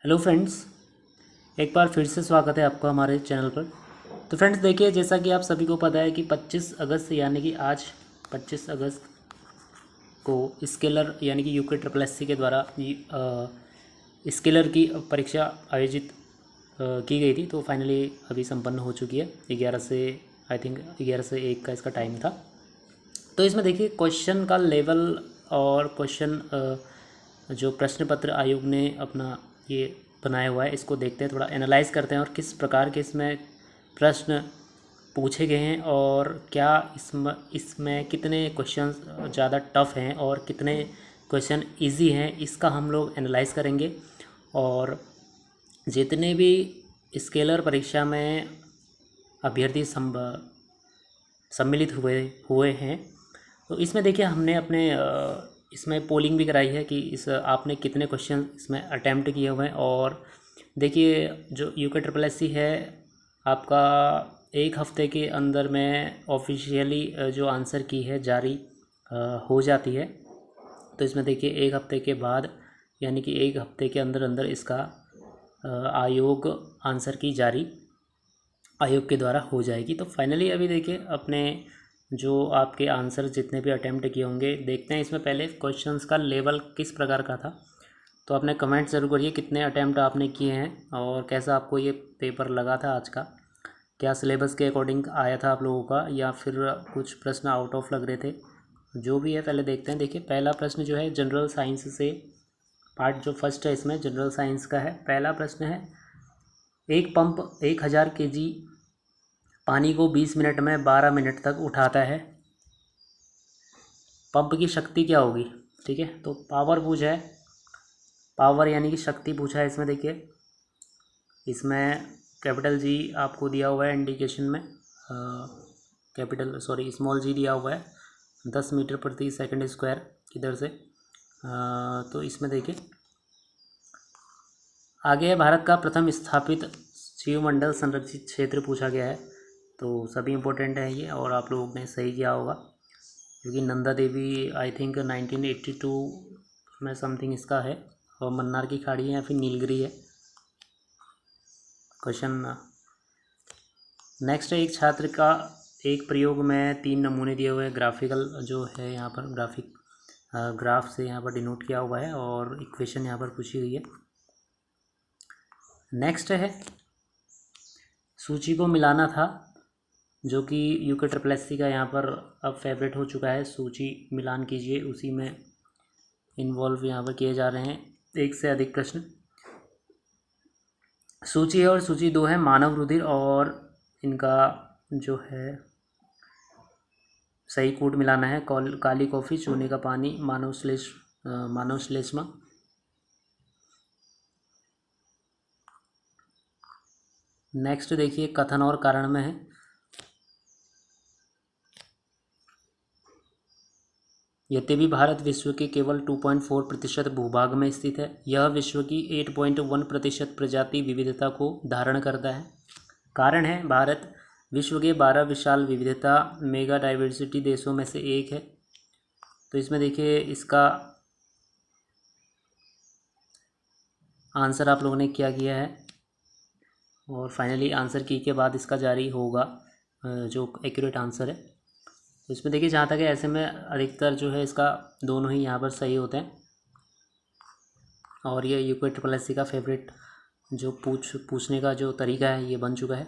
Hello friends, एक बार फिर से स्वागत है आपका हमारे चैनल पर। तो फ्रेंड्स देखिए, जैसा कि आप सभी को पता है कि 25 अगस्त यानी कि आज 25 अगस्त को स्केलर यानी कि यूके ट्रिपल एस सी के द्वारा स्केलर की परीक्षा आयोजित की गई थी। तो फाइनली अभी संपन्न हो चुकी है। 11 से आई थिंक 11 से 1 का इसका टाइम था। तो इसमें देखिए क्वेश्चन का लेवल और क्वेश्चन जो प्रश्न पत्र आयोग ने अपना ये बनाया हुआ है, इसको देखते हैं, थोड़ा एनालाइज करते हैं और किस प्रकार के इसमें प्रश्न पूछे गए हैं और क्या इसमें कितने क्वेश्चन ज़्यादा टफ हैं और कितने क्वेश्चन इजी हैं, इसका हम लोग एनालाइज करेंगे। और जितने भी स्केलर परीक्षा में अभ्यर्थी सम्मिलित हुए हुए हैं, तो इसमें देखिए हमने अपने इसमें पोलिंग भी कराई है कि इस आपने कितने क्वेश्चन इसमें अटैम्प्ट किए हुए हैं। और देखिए जो यूके ट्रिपल एस सी है आपका 1 हफ्ते के अंदर में ऑफिशियली जो आंसर की है जारी हो जाती है। तो इसमें देखिए 1 हफ्ते के बाद यानी कि 1 हफ्ते के अंदर अंदर इसका आयोग आंसर की जारी आयोग के द्वारा हो जाएगी। तो फाइनली अभी देखिए अपने जो आपके आंसर जितने भी अटैम्प्ट किए होंगे, देखते हैं इसमें पहले क्वेश्चंस का लेवल किस प्रकार का था। तो आपने कमेंट ज़रूर करिए कितने अटैम्प्ट आपने किए हैं और कैसा आपको ये पेपर लगा था आज का। क्या सिलेबस के अकॉर्डिंग आया था आप लोगों का या फिर कुछ प्रश्न आउट ऑफ लग रहे थे, जो भी है पहले देखते हैं। देखिए पहला प्रश्न जो है जनरल साइंस से, पार्ट जो फर्स्ट है इसमें जनरल साइंस का है। पहला प्रश्न है, एक पंप 1000 kg पानी को 20 मिनट में 12 मिनट तक उठाता है, पंप की शक्ति क्या होगी। ठीक है, तो पावर पूछा है, पावर यानी कि शक्ति पूछा है। इसमें देखिए इसमें कैपिटल जी आपको दिया हुआ है इंडिकेशन में, कैपिटल सॉरी स्मॉल जी दिया हुआ है 10 मीटर प्रति सेकंड स्क्वायर किधर से। तो इसमें देखिए आगे है, भारत का प्रथम स्थापित शिवमंडल संरक्षित क्षेत्र पूछा गया है। तो सभी इम्पोर्टेंट है ये और आप लोगों ने सही किया होगा, क्योंकि नंदा देवी आई थिंक 1982 में समथिंग इसका है, और मन्नार की खाड़ी है या फिर नीलगिरी है। क्वेश्चन नेक्स्ट है, एक छात्र का एक प्रयोग में 3 नमूने दिए हुए हैं। ग्राफिकल जो है यहाँ पर ग्राफिक ग्राफ से यहाँ पर डिनोट किया हुआ है और इक्वेशन यहाँ पर पूछी गई है। नेक्स्ट है, सूची को मिलाना था, जो कि यूके ट्रिपल एस सी का यहाँ पर अब फेवरेट हो चुका है। सूची मिलान कीजिए, उसी में इन्वॉल्व यहाँ पर किए जा रहे हैं 1 से अधिक प्रश्न। सूची है और सूची 2 है, मानव रुधिर और इनका जो है सही कूट मिलाना है। काली कॉफ़ी, चूने का पानी, मानव श्लेष्मा। नेक्स्ट देखिए कथन और कारण में है, यद्यपि भारत विश्व के केवल 2.4% भूभाग में स्थित है, यह विश्व की 8.1% प्रजाति विविधता को धारण करता है। कारण है, भारत विश्व के 12 विशाल विविधता मेगा डाइवर्सिटी देशों में से एक है। तो इसमें देखिए इसका आंसर आप लोगों ने क्या किया है और फाइनली आंसर की के बाद इसका जारी होगा जो एक्यूरेट आंसर है। तो इसमें देखिए जहाँ तक है ऐसे में अधिकतर जो है इसका दोनों ही यहाँ पर सही होते हैं और ये यूके ट्रिपल एस सी का फेवरेट जो पूछने का जो तरीका है ये बन चुका है।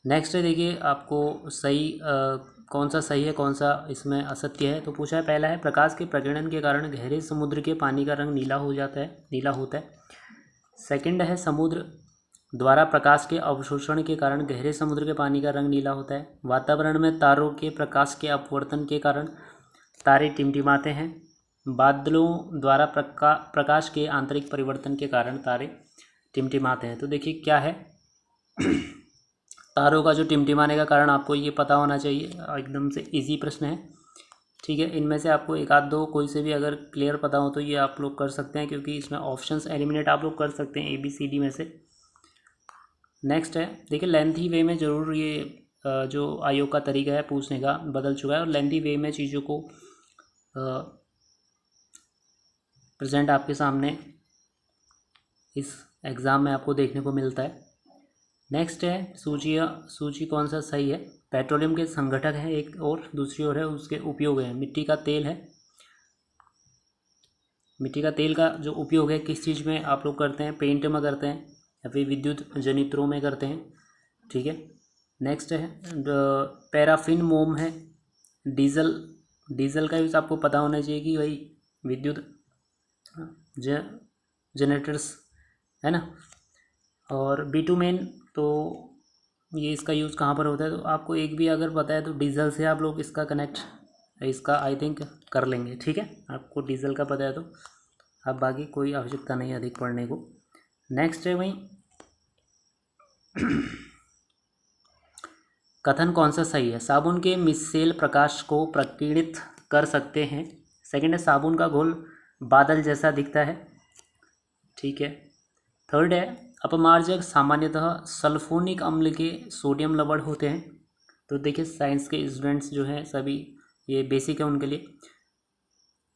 नेक्स्ट है, देखिए आपको सही कौन सा सही है कौन सा इसमें असत्य है। तो पूछा है, पहला है, प्रकाश के प्रकीर्णन के कारण गहरे समुद्र के पानी का रंग नीला होता है। सेकंड है, समुद्र द्वारा प्रकाश के अवशोषण के कारण गहरे समुद्र के पानी का रंग नीला होता है। वातावरण में तारों के प्रकाश के अपवर्तन के कारण तारे टिमटिमाते हैं। बादलों द्वारा प्रकाश के आंतरिक परिवर्तन के कारण तारे टिमटिमाते हैं। तो देखिए क्या है, तारों का जो टिमटिमाने का कारण आपको ये पता होना चाहिए, एकदम से इजी प्रश्न है। ठीक है, इनमें से आपको एक आध दो कोई से भी अगर क्लियर पता हो तो ये आप लोग कर सकते हैं, क्योंकि इसमें ऑप्शंस एलिमिनेट आप लोग कर सकते हैं ABCD में से। नेक्स्ट है, देखिए लेंथी वे में ज़रूर ये जो आयोग का तरीका है पूछने का बदल चुका है और लेंथी वे में चीज़ों को प्रेजेंट आपके सामने इस एग्ज़ाम में आपको देखने को मिलता है। नेक्स्ट है सूची कौन सा सही है। पेट्रोलियम के संघटक है एक, और दूसरी ओर है उसके उपयोग है। मिट्टी का तेल है, मिट्टी का तेल का जो उपयोग है किस चीज़ में आप लोग करते हैं, पेंट में करते हैं या फिर विद्युत जनित्रों में करते हैं, ठीक है। नेक्स्ट है पैराफिन मोम है। डीजल का यूज़ आपको पता होना चाहिए कि भाई विद्युत जनरेटर्स है ना। और बिटुमेन, तो ये इसका यूज़ कहाँ पर होता है, तो आपको एक भी अगर पता है तो डीजल से आप लोग इसका कनेक्ट इसका आई थिंक कर लेंगे, ठीक है। आपको डीजल का पता है तो अब बाकी कोई आवश्यकता नहीं है अधिक पढ़ने को। नेक्स्ट है वही कथन कौन सा सही है। साबुन के मिसेल प्रकाश को प्रकीर्णित कर सकते हैं। सेकंड है साबुन का घोल बादल जैसा दिखता है, ठीक है। थर्ड है अपमार्जक सामान्यतः सल्फोनिक अम्ल के सोडियम लवण होते हैं। तो देखिए साइंस के स्टूडेंट्स जो हैं सभी, ये बेसिक है उनके लिए।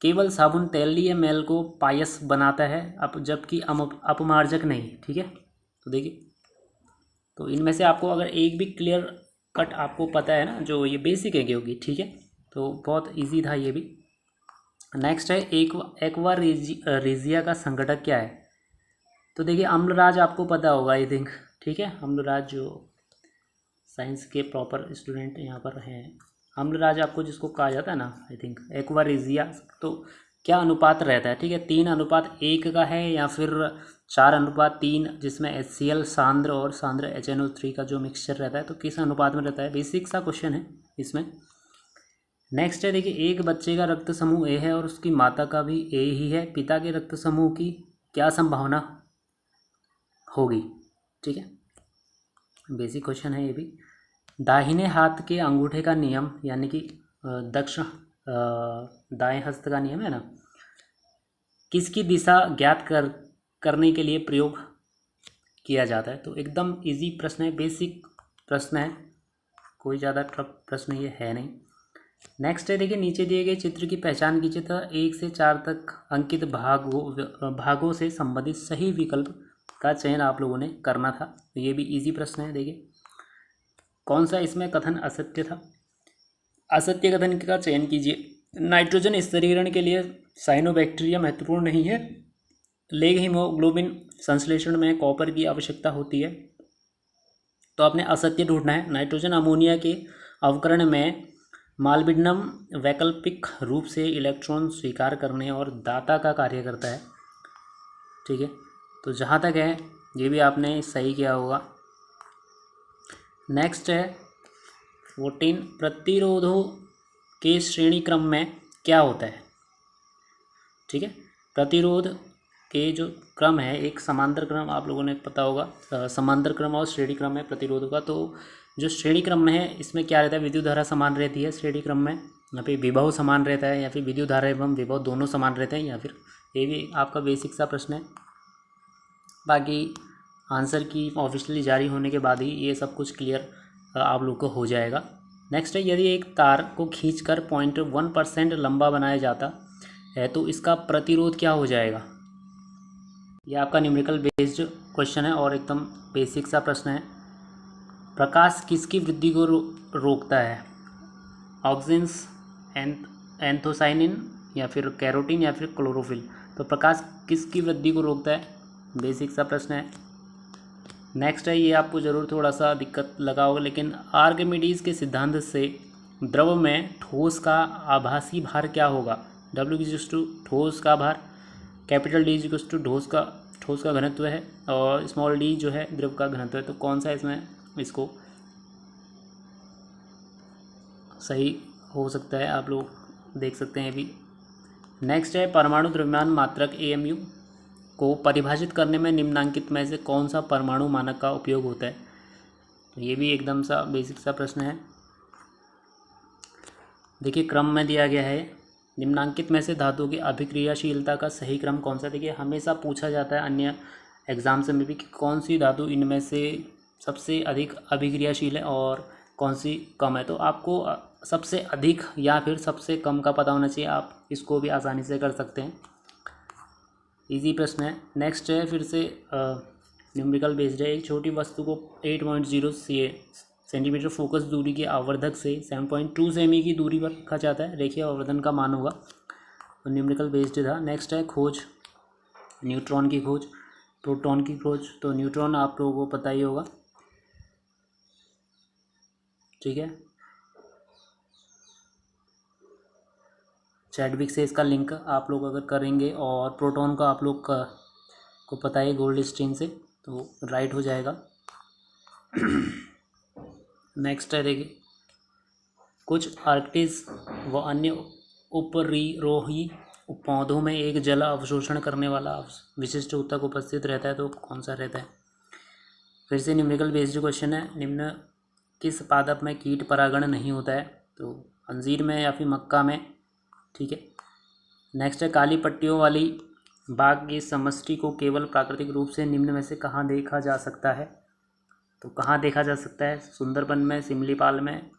केवल साबुन तैलीय मैल को पायस बनाता है, जबकि अपमार्जक नहीं, ठीक है। तो देखिए, तो इनमें से आपको अगर एक भी क्लियर कट आपको पता है ना, जो ये बेसिक है क्योंकि, ठीक है, तो बहुत इजी था ये भी। नेक्स्ट है एक्वा रेजिया का संघटक क्या है। तो देखिए अम्लराज आपको पता होगा आई थिंक, ठीक है। अम्लराज जो साइंस के प्रॉपर स्टूडेंट यहाँ पर हैं, अम्लराज आपको जिसको कहा जाता है ना आई थिंक एक्वा रेजिया, तो क्या अनुपात रहता है, ठीक है। 3:1 का है या फिर 4:3, जिसमें HCl सांद्र और सांद्र HNO3 का जो मिक्सचर रहता है, तो किस अनुपात में रहता है। बेसिक सा क्वेश्चन है इसमें। नेक्स्ट है देखिए एक बच्चे का रक्त समूह ए है और उसकी माता का भी ए ही है, पिता के रक्त समूह की क्या संभावना होगी, ठीक है। बेसिक क्वेश्चन है ये भी। दाहिने हाथ के अंगूठे का नियम यानी कि दक्षिण दाएं हस्त का नियम है ना, किसकी दिशा ज्ञात करने के लिए प्रयोग किया जाता है। तो एकदम इजी प्रश्न है, बेसिक प्रश्न है, कोई ज़्यादा टफ प्रश्न ये है नहीं। नेक्स्ट है देखिए नीचे दिए गए चित्र की पहचान कीजिए तथा 1 से 4 तक अंकित भागों से संबंधित सही विकल्प का चयन आप लोगों ने करना था। तो ये भी इजी प्रश्न है। देखिए कौन सा इसमें कथन असत्य था। असत्य कथन का चयन कीजिए। नाइट्रोजन स्थिरीकरण के लिए साइनोबैक्टीरिया महत्वपूर्ण नहीं है, लेग हीमोग्लोबिन संश्लेषण में कॉपर की आवश्यकता होती है। तो आपने असत्य ढूंढना है। नाइट्रोजन अमोनिया के अवकरण में मालबिडनम वैकल्पिक रूप से इलेक्ट्रॉन स्वीकार करने और दाता का कार्य करता है, ठीक है। तो जहाँ तक है ये भी आपने सही किया होगा। नेक्स्ट है 14 प्रतिरोधों के श्रेणी क्रम में क्या होता है, ठीक है। प्रतिरोध के जो क्रम है एक समांतर क्रम आप लोगों ने पता होगा, समांतर क्रम और श्रेणी क्रम है प्रतिरोधों का। तो जो श्रेणी क्रम में है इसमें क्या रहता है, विद्युत धारा समान रहती है श्रेणी क्रम में, यहाँ पे विभव समान रहता है, या फिर विद्युत धारा एवं विभव दोनों समान रहते हैं, या फिर ये भी आपका बेसिक सा प्रश्न है। बाकी आंसर की ऑफिशियली जारी होने के बाद ही ये सब कुछ क्लियर आप लोग को हो जाएगा। नेक्स्ट है यदि एक तार को खींचकर 0.1% लंबा बनाया जाता है तो इसका प्रतिरोध क्या हो जाएगा। यह आपका न्यूमेरिकल बेस्ड क्वेश्चन है और एकदम बेसिक सा प्रश्न है। प्रकाश किसकी वृद्धि को रोकता है। ऑक्सीजन्स, एंथोसाइनिन या फिर कैरोटीन या फिर क्लोरोफिल। तो प्रकाश किसकी वृद्धि को रोकता है, बेसिक सा प्रश्न है। नेक्स्ट है ये आपको ज़रूर थोड़ा सा दिक्कत लगा होगा, लेकिन आर्किमिडीज के सिद्धांत से द्रव में ठोस का आभासी भार क्या होगा। W ठोस का भार, कैपिटल D ठोस का घनत्व है, और स्मॉल d जो है द्रव का घनत्व है। तो कौन सा इसमें इसको सही हो सकता है, आप लोग देख सकते हैं अभी। नेक्स्ट है परमाणु द्रव्यमान मात्रक AMU को परिभाषित करने में निम्नांकित में से कौन सा परमाणु मानक का उपयोग होता है। तो ये भी एकदम सा बेसिक सा प्रश्न है। देखिए क्रम में दिया गया है, निम्नांकित में से धातु की अभिक्रियाशीलता का सही क्रम कौन सा। देखिए हमेशा पूछा जाता है अन्य एग्जाम्स में भी कि कौन सी धातु इनमें से सबसे अधिक अभिक्रियाशील है और कौन सी कम है। तो आपको सबसे अधिक या फिर सबसे कम का पता होना चाहिए, आप इसको भी आसानी से कर सकते हैं। इजी प्रश्न है। नेक्स्ट है फिर से न्यूमेरिकल बेस्ड है। एक छोटी वस्तु को 8.0 सेंटीमीटर फोकस दूरी के आवर्धक से 7.2 सेमी की दूरी पर रखा जाता है। रेखीय आवर्धन का मान होगा। तो न्यूमेरिकल बेस्ड था। नेक्स्ट है खोज, न्यूट्रॉन की खोज, प्रोटॉन की खोज। तो न्यूट्रॉन आप लोगों को पता ही होगा, ठीक है। चैडविक से इसका लिंक आप लोग अगर करेंगे, और प्रोटॉन का आप लोग को पता है गोल्डस्टीन से, तो राइट हो जाएगा। नेक्स्ट है देखिए, कुछ आर्कटिस व अन्य उपरिरोही पौधों में एक जल अवशोषण करने वाला विशिष्ट ऊतक उपस्थित रहता है। तो कौन सा रहता है? फिर से न्यूमेरिकल बेस्ड क्वेश्चन है। निम्न किस पादप में कीट परागण नहीं होता है? तो अंजीर में या फिर मक्का में, ठीक है। नेक्स्ट है काली पट्टियों वाली बाघ की समष्टि को केवल प्राकृतिक रूप से निम्न में से कहाँ देखा जा सकता है? तो कहाँ देखा जा सकता है? सुंदरबन में, सिमलीपाल में।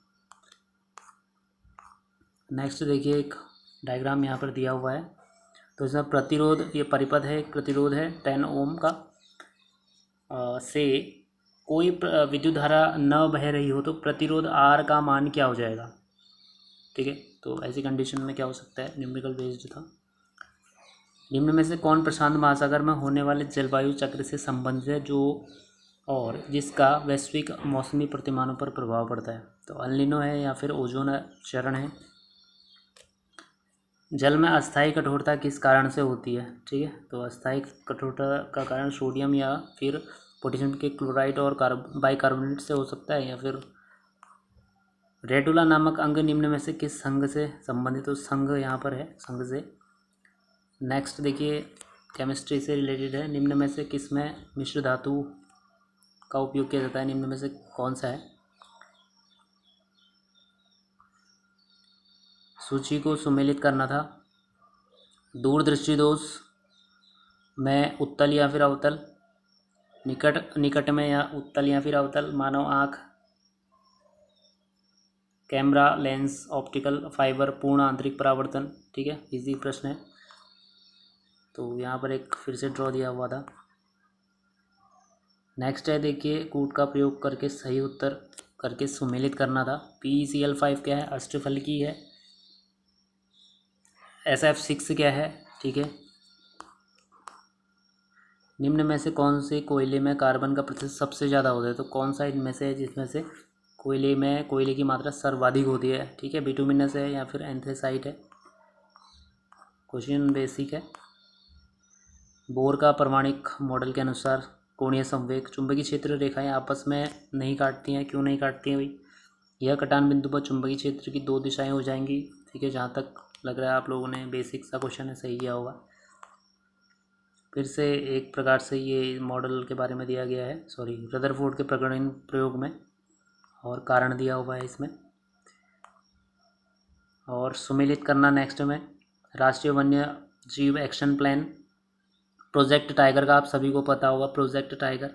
नेक्स्ट देखिए, एक डायग्राम यहाँ पर दिया हुआ है। तो इसमें प्रतिरोध, ये परिपथ है, एक प्रतिरोध है 10 ओम का, से कोई विद्युत धारा न बह रही हो तो प्रतिरोध आर का मान क्या हो जाएगा? ठीक है, तो ऐसी कंडीशन में क्या हो सकता है? न्यूमेरिकल बेस्ड था। निम्न में से कौन प्रशांत महासागर में होने वाले जलवायु चक्र से संबंधित है, जो और जिसका वैश्विक मौसमी प्रतिमानों पर प्रभाव पड़ता है? तो एल नीनो है या फिर ओजोन क्षरण है। जल में अस्थायी कठोरता किस कारण से होती है? ठीक है, तो अस्थायी कठोरता का कारण सोडियम या फिर पोटेशियम के क्लोराइड और बाइकार्बोनेट से हो सकता है, या फिर रेडुला नामक अंग निम्न में से किस संघ से संबंधित? तो संघ यहाँ पर है, संघ से। नेक्स्ट देखिए, केमिस्ट्री से रिलेटेड है। निम्न में से किस में मिश्र धातु का उपयोग किया जाता है? निम्न में से कौन सा है? सूची को सुमेलित करना था। दूरदृष्टि दोष में उत्तल या फिर अवतल, निकट में या उत्तल या फिर अवतल, मानव आँख, कैमरा लेंस, ऑप्टिकल फाइबर, पूर्ण आंतरिक परावर्तन। ठीक है, इजी प्रश्न है। तो यहाँ पर एक फिर से ड्रॉ दिया हुआ था। नेक्स्ट है देखिए, कूट का प्रयोग करके सही उत्तर करके सुमेलित करना था। PeCl5 क्या है? अष्टफलकी है। SF6 क्या है? ठीक है। निम्न में से कौन से कोयले में कार्बन का प्रतिशत सबसे ज़्यादा होता है? तो कौन सा इनमें से है जिसमें से कोयले में कोयले की मात्रा सर्वाधिक होती है? ठीक है, बिटुमिनस है या फिर एंथ्रेसाइट है। क्वेश्चन बेसिक है। बोर का प्रमाणिक मॉडल के अनुसार कोणीय संवेग, चुंबकीय क्षेत्र रेखाएं आपस में नहीं काटती हैं। क्यों नहीं काटती हैं भाई? यह कटान बिंदु पर चुंबकीय क्षेत्र की दो दिशाएं हो जाएंगी। ठीक है, जहाँ तक लग रहा है आप लोगों ने बेसिक सा क्वेश्चन है, सही किया होगा। फिर से एक प्रकार से ये मॉडल के बारे में दिया गया है, सॉरी, रदरफोर्ड के प्रयोग में, और कारण दिया हुआ है इसमें। और सुमेलित करना नेक्स्ट में, राष्ट्रीय वन्य जीव एक्शन प्लान, प्रोजेक्ट टाइगर का आप सभी को पता होगा, प्रोजेक्ट टाइगर,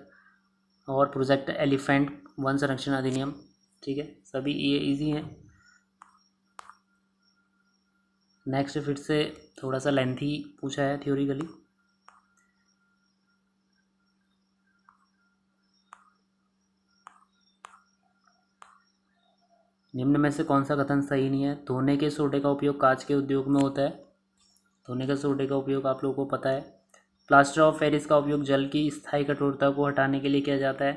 और प्रोजेक्ट एलिफेंट वन संरक्षण अधिनियम। ठीक है, सभी ये इजी हैं। नेक्स्ट फिर से थोड़ा सा लेंथी पूछा है थ्योरिकली। निम्न में से कौन सा कथन सही नहीं है? धोने के सोडे का उपयोग कांच के उद्योग में होता है। धोने के सोडे का उपयोग आप लोगों को पता है। प्लास्टर ऑफ पेरिस का उपयोग जल की स्थायी कठोरता को हटाने के लिए किया जाता है।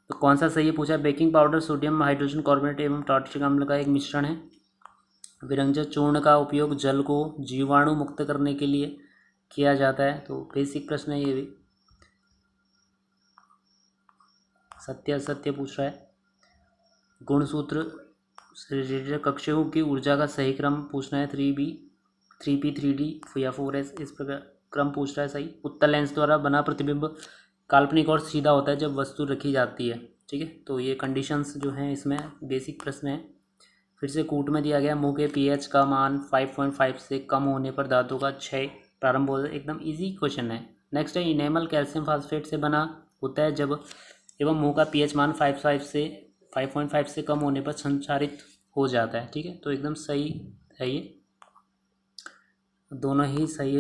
तो कौन सा सही है पूछा? Baking powder sodium hydrogen carbonate एवं टार्ट्रिक अम्ल का एक मिश्रण है। विरंजक चूर्ण का उपयोग जल को जीवाणु मुक्त करने के लिए किया जाता है। तो बेसिक प्रश्न है ये भी। सत्य असत्य पूछ रहा है। गुणसूत्र से रिलेटेड कक्षकों की ऊर्जा का सही क्रम पूछना है। 3B 3P 3D या 4S, इस प्रकार क्रम पूछ रहा है सही। उत्तल लेंस द्वारा बना प्रतिबिंब काल्पनिक और सीधा होता है जब वस्तु रखी जाती है। ठीक है, तो ये कंडीशंस जो हैं इसमें बेसिक प्रश्न है। फिर से कूट में दिया गया, मुंह के pH का मान 5.5 से कम होने पर धातु का क्षय प्रारंभ हो जाए। एकदम इजी क्वेश्चन है। नेक्स्ट है, इनेमल कैल्शियम फास्फेट से बना होता है जब एवं मुंह का pH मान 5.5 से कम होने पर संचारित हो जाता है। ठीक है, तो एकदम सही है, ये दोनों ही सही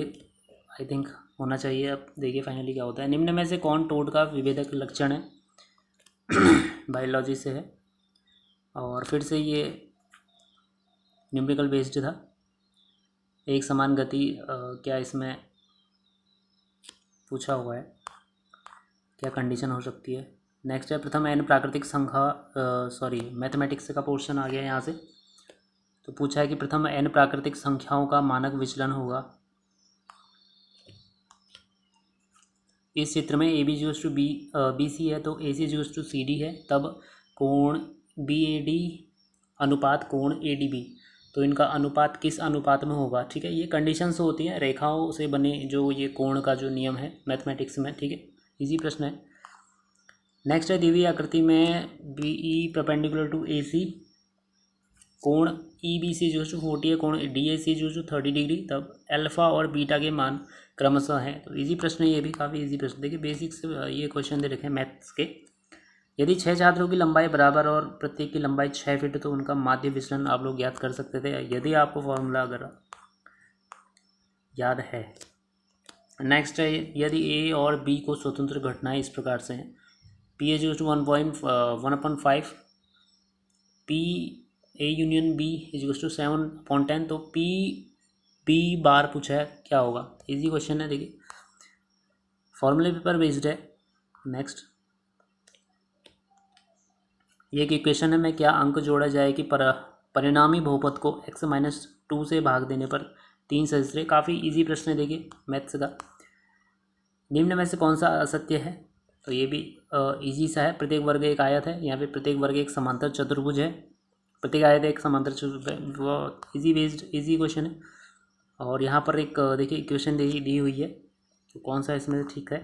आई थिंक होना चाहिए। अब देखिए फाइनली क्या होता है। निम्न में से कौन टोड का विभेदक लक्षण है? बायोलॉजी से है और फिर से ये न्यूमेरिकल बेस्ड था। एक समान गति क्या इसमें पूछा हुआ है, क्या कंडीशन हो सकती है। नेक्स्ट है प्रथम एन प्राकृतिक संख्या मैथमेटिक्स का पोर्शन आ गया यहाँ से। तो पूछा है कि प्रथम एन प्राकृतिक संख्याओं का मानक विचलन होगा। इस चित्र में A B equals to B C है तो A C equals to C D है, तब कोण बी ए डी अनुपात कोण ए डी बी, तो इनका अनुपात किस अनुपात में होगा? ठीक है, ये कंडीशंस होती हैं रेखाओं से बने जो ये कोण का जो नियम है मैथमेटिक्स में। ठीक है, इजी प्रश्न है। नेक्स्ट है दी हुई आकृति में बी ई परपेंडिकुलर टू ए सी, कोण ई बी सी जो 40 है, कोण डी ए सी जो 30 डिग्री, तब अल्फा और बीटा के मान क्रमशः हैं। तो इजी प्रश्न है, ये भी काफ़ी इजी प्रश्न। देखिए बेसिक से ये क्वेश्चन दे रखे हैं मैथ्स के। यदि 6 छात्रों की लंबाई बराबर और प्रत्येक की लंबाई 6 फीट, तो उनका माध्य विचलन आप लोग ज्ञात कर सकते थे यदि आपको फॉर्मूला अगर याद है। नेक्स्ट है यदि ए और बी को स्वतंत्र घटनाएं इस प्रकार से हैं, P H to 1.1/5, P A union B is to 7/10, तो पी बी बार पूछा है क्या होगा? इजी क्वेश्चन है, देखिए फॉर्मूले पेपर बेस्ड है। नेक्स्ट ये एक इक्वेशन है में क्या अंक जोड़ा जाए कि परिणामी बहुपद को x-2 से भाग देने पर 3 सदस्य। काफ़ी इजी प्रश्न है, देखिए मैथ्स का। निम्न में से कौन सा असत्य है? तो ये भी इजी सा है। प्रत्येक वर्ग एक आयत है, यहाँ पे प्रत्येक वर्ग एक समांतर चतुर्भुज है, प्रत्येक आयत एक समांतर चतुर्भुज, वो इजी बेस्ड इजी क्वेश्चन है। और यहाँ पर एक देखिए इक्वेशन दी हुई है, तो कौन सा इसमें से ठीक है।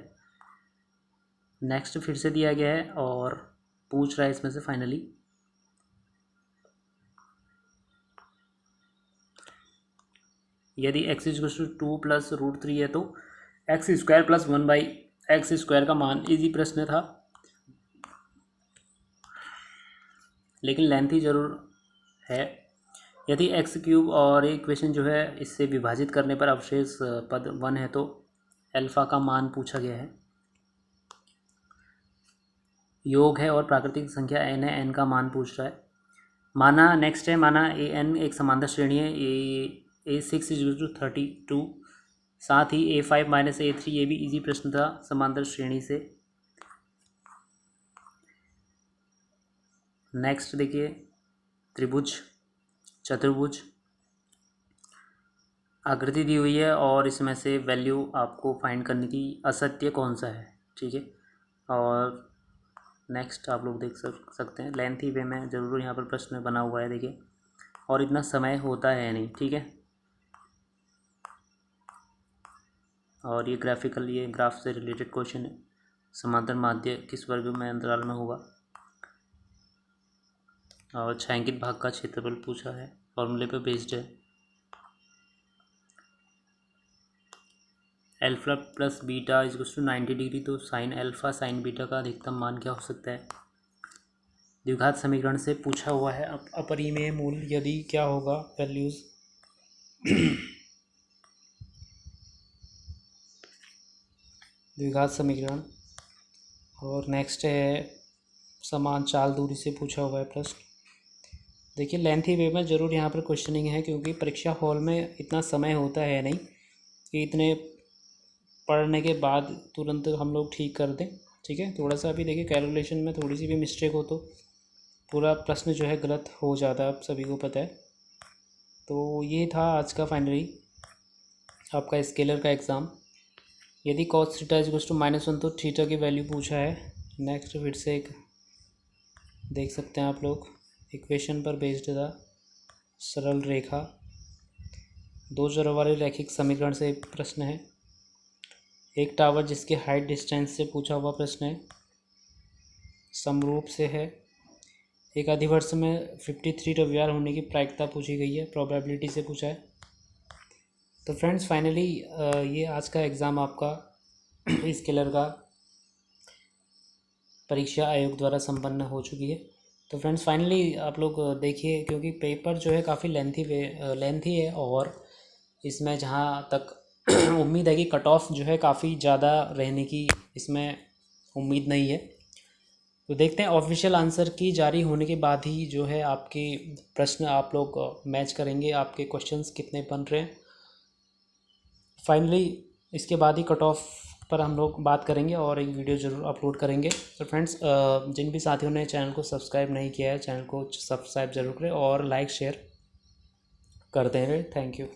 नेक्स्ट फिर से दिया गया है और पूछ रहा है इसमें से फाइनली यदि x इक्वल टू 2 प्लस √3 है तो x² प्लस 1/x² का मान। इजी प्रश्न था लेकिन लेंथी जरूर है। यदि x³ और इक्वेशन जो है इससे विभाजित करने पर अवशेष पद 1 है तो अल्फा का मान पूछा गया है। योग है और प्राकृतिक संख्या n है, n का मान पूछ रहा है। माना नेक्स्ट है माना an एक समांतर श्रेणी है, A6 इज टू 32, साथ ही A5 - A3 ये भी इजी प्रश्न था समांतर श्रेणी से। नेक्स्ट देखिए त्रिभुज चतुर्भुज आकृति दी हुई है और इसमें से वैल्यू आपको फाइंड करने की असत्य कौन सा है। ठीक है, और नेक्स्ट आप लोग देख सकते हैं लेंथी वे में ज़रूर यहाँ पर प्रश्न बना हुआ है, देखिए और इतना समय होता है नहीं। ठीक है, और ये ग्राफिकल ये ग्राफ से रिलेटेड क्वेश्चन है। समांतर माध्य किस वर्ग में अंतराल में होगा और छायांकित भाग का क्षेत्रफल पूछा है, फॉर्मूले पे बेस्ड है। Alpha plus beta is to 90 degree, तो साइन अल्फा साइन बीटा का अधिकतम मान क्या हो सकता है? द्विघात समीकरण से पूछा हुआ है। अपरिमेय मूल यदि क्या होगा वैल्यूज द्विघात समीकरण। और नेक्स्ट है समान चाल दूरी से पूछा हुआ है प्रश्न। देखिए लेंथी वे में ज़रूर यहाँ पर क्वेश्चनिंग है क्योंकि परीक्षा हॉल में इतना समय होता है नहीं कि इतने पढ़ने के बाद तुरंत हम लोग ठीक कर दें। ठीक है, थोड़ा सा अभी देखिए कैलकुलेशन में थोड़ी सी भी मिस्टेक हो तो पूरा प्रश्न जो है गलत हो जाता है, आप सभी को पता है। तो ये था आज का फाइनली आपका स्केलर का एग्ज़ाम। यदि cos थीटा इज टू -1 तो थीटा की वैल्यू पूछा है। नेक्स्ट फिर से एक देख सकते हैं आप लोग इक्वेशन पर बेस्ड था, सरल रेखा दो चरों वाले रैखिक समीकरण से प्रश्न है। एक टावर जिसके हाइट डिस्टेंस से पूछा हुआ प्रश्न है, समरूप से है। एक अधिवर्ष में 53 रविवार होने की प्रायिकता पूछी गई है, प्रोबेबिलिटी से पूछा है। तो फ्रेंड्स फाइनली ये आज का एग्ज़ाम आपका स्केलर का परीक्षा आयोग द्वारा संपन्न हो चुकी है। तो फ्रेंड्स फाइनली आप लोग देखिए क्योंकि पेपर जो है काफ़ी लेंथी है और इसमें जहाँ तक उम्मीद है कि कट ऑफ जो है काफ़ी ज़्यादा रहने की इसमें उम्मीद नहीं है। तो देखते हैं ऑफिशियल आंसर की जारी होने के बाद ही जो है आपके प्रश्न आप लोग मैच करेंगे, आपके क्वेश्चंस कितने बन रहे हैं फाइनली। इसके बाद ही कट ऑफ पर हम लोग बात करेंगे और एक वीडियो ज़रूर अपलोड करेंगे। तो फ्रेंड्स, जिन भी साथियों ने चैनल को सब्सक्राइब नहीं किया है, चैनल को सब्सक्राइब ज़रूर करें और लाइक शेयर करते हैं। Thank you.